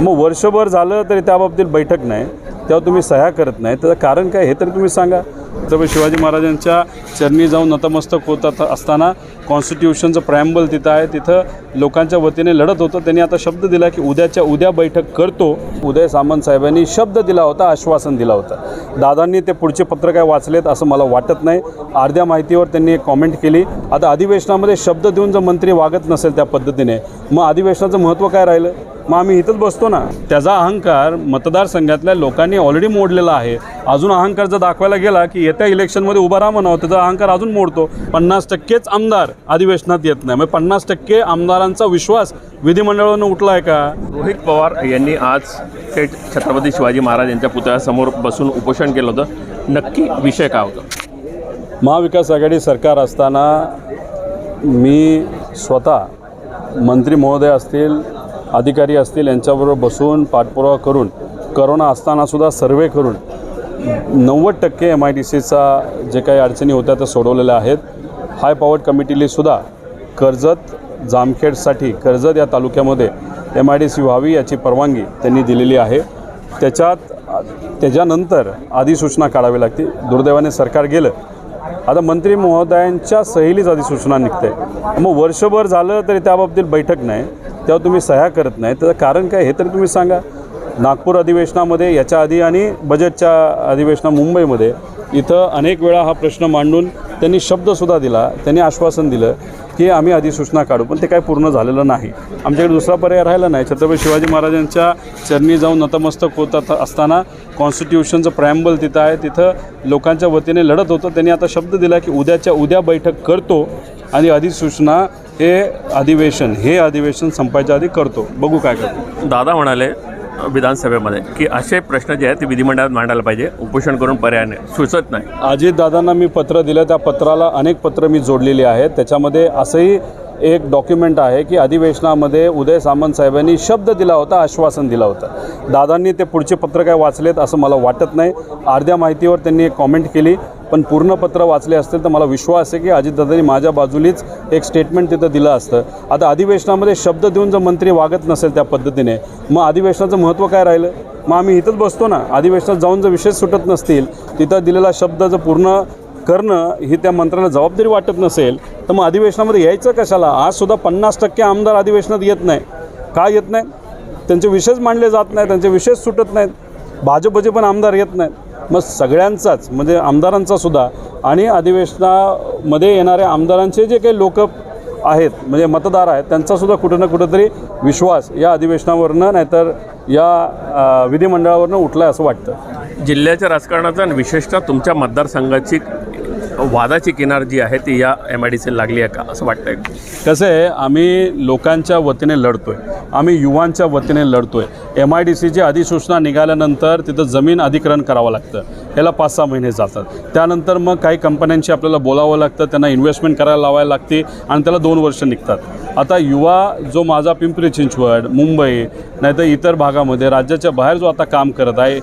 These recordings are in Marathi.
मग वर्षभर झालं तरी त्या बाबतीत बैठक नाही, तेव्हा तुम्ही सह्या करत नाही, त्याचं कारण काय हे तरी तुम्ही सांगा. छत्रपती शिवाजी महाराजांच्या चरणी जाऊन नतमस्तक होत असताना कॉन्स्टिट्यूशनचं प्रॅम्बल तिथं आहे, तिथं लोकांच्या वतीने लढत होतं. त्यांनी आता शब्द दिला की उद्याच्या उद्या बैठक करतो. उदय सामंत साहेबांनी शब्द दिला होता, आश्वासन दिला होतं. दादांनी ते पुढचे पत्र काय वाचलेत असं मला वाटत नाही. अर्ध्या माहितीवर त्यांनी एक कॉमेंट केली. आता अधिवेशनामध्ये शब्द देऊन जर मंत्री वागत नसेल त्या पद्धतीने, मग अधिवेशनाचं महत्त्व काय राहिलं? मग आम्ही इथंच बसतो ना. त्याचा अहंकार मतदारसंघातल्या लोकांनी ऑलरेडी मोडलेला आहे. अजून अहंकार जर दाखवायला गेला की येत्या इलेक्शनमध्ये उभा राहा म्हणावं, त्याचा अहंकार अजून मोडतो. 50%च आमदार अधिवेशनात येत नाही, मग 50% आमदारांचा विश्वास विधिमंडळानं उठला आहे का? रोहित पवार यांनी आज थेट छत्रपती शिवाजी महाराज यांच्या पुतळ्यासमोर बसून उपोषण केलं होतं. नक्की विषय काय होता? महाविकास आघाडी सरकार असताना मी स्वतः मंत्री महोदय असतील, अधिकारी असतील यांच्याबरोबर बसून पाठपुरावा करून, करोना असतानासुद्धा सर्वे करून 90% MIDCचा जे काही अडचणी होत्या त्या सोडवलेल्या आहेत. हाय पॉवर्ड कमिटीलासुद्धा कर्जत जामखेडसाठी कर्जत या तालुक्यामध्ये MIDC व्हावी याची परवानगी त्यांनी दिलेली आहे. त्याच्यानंतर अधिसूचना काढावी लागते. दुर्दैवाने सरकार गेलं. आता मंत्री महोदयांच्या सहीलीच अधिसूचना निघते. मग वर्षभर झालं तरी त्या बाबतीत बैठक नाही, तेव्हा तुम्ही सह्या करत नाही, त्याचं कारण काय हे तरी तुम्ही सांगा. नागपूर अधिवेशनामध्ये, याच्या आधी आणि बजेटच्या अधिवेशना मुंबईमध्ये इथं अनेक वेळा हा प्रश्न मांडून त्यांनी शब्दसुद्धा दिला, त्यांनी आश्वासन दिलं की आम्ही अधिसूचना काढू, पण ते काय पूर्ण झालेलं नाही. आमच्याकडे दुसरा पर्याय राहिला नाही. छत्रपती शिवाजी महाराजांच्या चरणी जाऊन नतमस्तक होत असताना कॉन्स्टिट्यूशनचं प्रॅम्बल तिथं आहे, तिथं लोकांच्या वतीने लढत होतं. त्यांनी आता शब्द दिला की उद्याच्या उद्या बैठक करतो आणि अधिसूचना हे अधिवेशन संपायच्या आधी करतो. बघू काय करतो. दादा म्हणाले विधानसभेमध्ये की असे प्रश्न जे आहेत ते विधिमंडळात मांडायला पाहिजे, उपोषण करून पर्याय नाही, सुचत नाही. अजितदादांना मी पत्र दिलं, त्या पत्राला अनेक पत्र मी जोडलेली आहेत. त्याच्यामध्ये असंही एक डॉक्युमेंट आहे की अधिवेशनामध्ये उदय सामंत साहेबांनी शब्द दिला होता, आश्वासन दिलं होतं. दादांनी ते पुढचे पत्र काय वाचलेत असं मला वाटत नाही. अर्ध्या माहितीवर त्यांनी एक कॉमेंट केली, पण पूर्ण पत्र वाचले असतील तर मला विश्वास आहे की अजितदादांनी माझ्या बाजूलीच एक स्टेटमेंट तिथं दिलं असतं. आता अधिवेशनामध्ये शब्द देऊन जर मंत्री वागत नसेल त्या पद्धतीने, मग अधिवेशनाचं महत्त्व काय राहिलं? मग आम्ही इथंच बसतो ना. अधिवेशनात जाऊन जर विषय सुटत नसतील, तिथं दिलेला शब्द जर पूर्ण करणं ही त्या मंत्र्याला जबाबदारी वाटत नसेल, तर मग अधिवेशनामध्ये यायचं कशाला? आजसुद्धा 50% आमदार अधिवेशनात येत नाही. का येत नाही? त्यांचे विषयच मांडले जात नाही, त्यांचे विषयच सुटत नाहीत. भाजपचे पण आमदार येत नाहीत. मग सगळ्यांचाच म्हणजे आमदारांचासुद्धा आणि अधिवेशनामध्ये येणाऱ्या आमदारांचे जे काही लोक आहेत म्हणजे मतदार आहेत, त्यांचासुद्धा कुठं ना कुठंतरी विश्वास या अधिवेशनावरनं नाहीतर या विधिमंडळावरनं उठला आहे असं वाटतं. जिल्ह्याच्या राजकारणाचा आणि विशेषतः तुमच्या मतदारसंघाची वादाची किनार जी आहे ती या MIDC लागली आहे का असं वाटतंय? कसं आहे, आम्ही लोकांच्या वतीने लढतो आहे, आम्ही युवांच्या वतीने लढतो आहे. MIDCची अधिसूचना निघाल्यानंतर तिथं जमीन अधिग्रहण करावं लागतं. याला 5-6 महिने जातात. त्यानंतर मग काही कंपन्यांशी आपल्याला बोलावं लागतं, त्यांना इन्व्हेस्टमेंट करायला लावायला लागते आणि त्याला 2 वर्ष निघतात. आता युवा जो माझा पिंपरी चिंचवड, मुंबई नाहीतर इतर भागामध्ये राज्याच्या बाहेर जो आता काम करत आहे,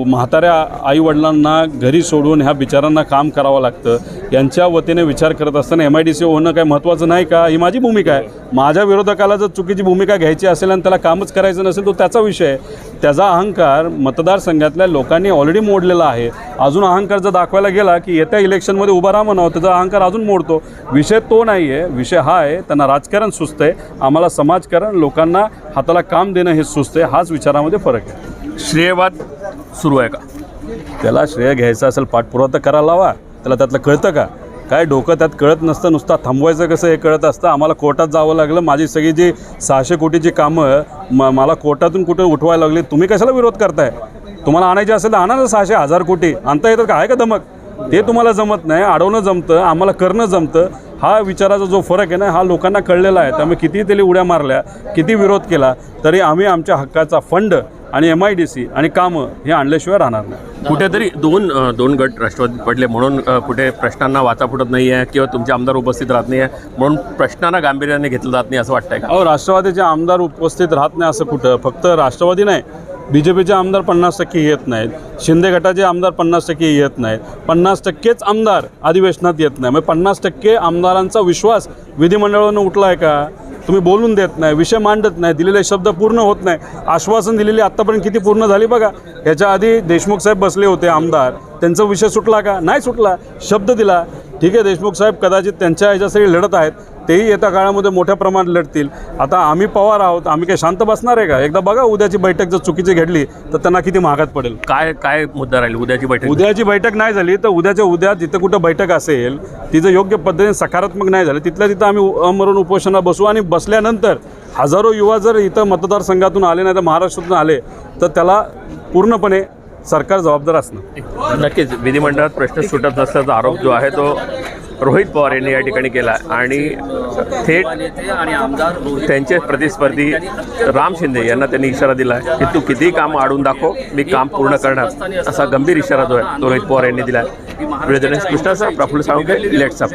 म्हाताऱ्या आईवडिलांना घरी सोडून ह्या बिचारांना काम करावं लागतं, यांच्या वतीने विचार करत असताना MIDC होणं काय महत्त्वाचं नाही का? ही माझी भूमिका आहे. माझ्या विरोधकाला जर चुकीची भूमिका घ्यायची असेल आणि त्याला कामच करायचं नसेल, तो त्याचा विषय आहे. त्याचा अहंकार मतदारसंघातल्या लोकांनी ऑलरेडी मोडलेला आहे. अजून अहंकार जर दाखवायला गेला की येत्या इलेक्शनमध्ये उभा राहा म्हणावं, त्याचा अहंकार अजून मोडतो. विषय तो नाही आहे, विषय हा आहे त्यांना राजकारण सुस्त आहे, आम्हाला समाजकारण, लोकांना हाताला काम देणं हे सुस्त आहे. हाच विचारामध्ये फरक आहे. श्रेयवाद सुरू आहे का? त्याला श्रेय घ्यायचं असेल पाठपुरावा तर करायला लावा. त्याला त्यातलं कळतं का? काय डोकं त्यात कळत नसतं. नुसता थांबवायचं कसं हे कळत असतं. आम्हाला कोर्टात जावं लागलं. माझी सगळी जी 600 कोटीची कामं मला कोर्टातून कुठं उठवायला लागली. तुम्ही कशाला विरोध करताय? तुम्हाला आणायचे असेल तर आणा ना. 600,000 कोटी आणता येतं का? आहे का दमक? ते तुम्हाला जमत नाही, अडवणं जमतं, आम्हाला करणं जमतं. हा विचाराचा जो फरक आहे ना, हा लोकांना कळलेला आहे. त्यामुळे कितीही त्याला उड्या मारल्या, किती विरोध केला, तरी आम्ही आमच्या हक्काचा फंड आणि MIDC आणि कामं हे आणल्याशिवाय राहणार नाही. कुठेतरी दोन गट राष्ट्रवादीत पडले म्हणून कुठे प्रश्नांना वाचा फुटत नाही आहे किंवा तुमचे आमदार उपस्थित राहत नाही आहे म्हणून प्रश्नांना गांभीर्याने घेतलं जात नाही असं वाटतंय का? अहो, राष्ट्रवादीचे आमदार उपस्थित राहत नाही असं कुठं? फक्त राष्ट्रवादी नाही, BJPचे आमदार 50% येत नाहीत, शिंदे गटाचे आमदार 50% येत नाहीत, 50%च आमदार अधिवेशनात येत नाही. मग 50% आमदारांचा विश्वास विधिमंडळानं उठला आहे का? तुम्ही बोलून देत नाही, विषय मांडत नाही, दिलेले शब्द पूर्ण होत नाही. आश्वासन दिलेली आत्तापर्यंत किती पूर्ण झाली बघा. ह्याच्या आधी देशमुख साहेब बसले होते आमदार, त्यांचा विषय सुटला का? नाही सुटला. शब्द दिला. ठीक आहे, देशमुख साहेब कदाचित त्यांच्या ह्याच्यासाठी लढत आहेत, तेही येत्या काळामध्ये मोठ्या प्रमाणात लढतील. आता आम्ही पवार आहोत, आम्ही काही शांत बसणार आहे का? एकदा बघा उद्याची बैठक जर चुकीची घडली तर त्यांना किती महागात पडेल. काय मुद्दा राहील उद्याची बैठक? उद्याची बैठक नाही झाली तर उद्याच्या उद्या जिथं कुठं बैठक असेल तिथं योग्य पद्धतीने सकारात्मक नाही झालं तिथल्या तिथं आम्ही अमरून उपोषणाला बसू. आणि बसल्यानंतर हजारो युवा जर इथं मतदारसंघातून आले नाही तर महाराष्ट्रातून आले तर त्याला पूर्णपणे सरकार जबाबदार असणार. नक्कीच विधिमंडळात प्रश्न सुटत नसल्याचा आरोप जो आहे तो रोहित पवार यांनी या ठिकाणी केला आणि थेट त्यांचे प्रतिस्पर्धी राम शिंदे यांना त्यांनी इशारा दिला आहे की तू कितीही काम अडवून दाखव, मी काम पूर्ण करणार, असा गंभीर इशारा जो आहे तो रोहित पवार यांनी दिला आहे. Krishna sir, Praful Salunkhe, let's up.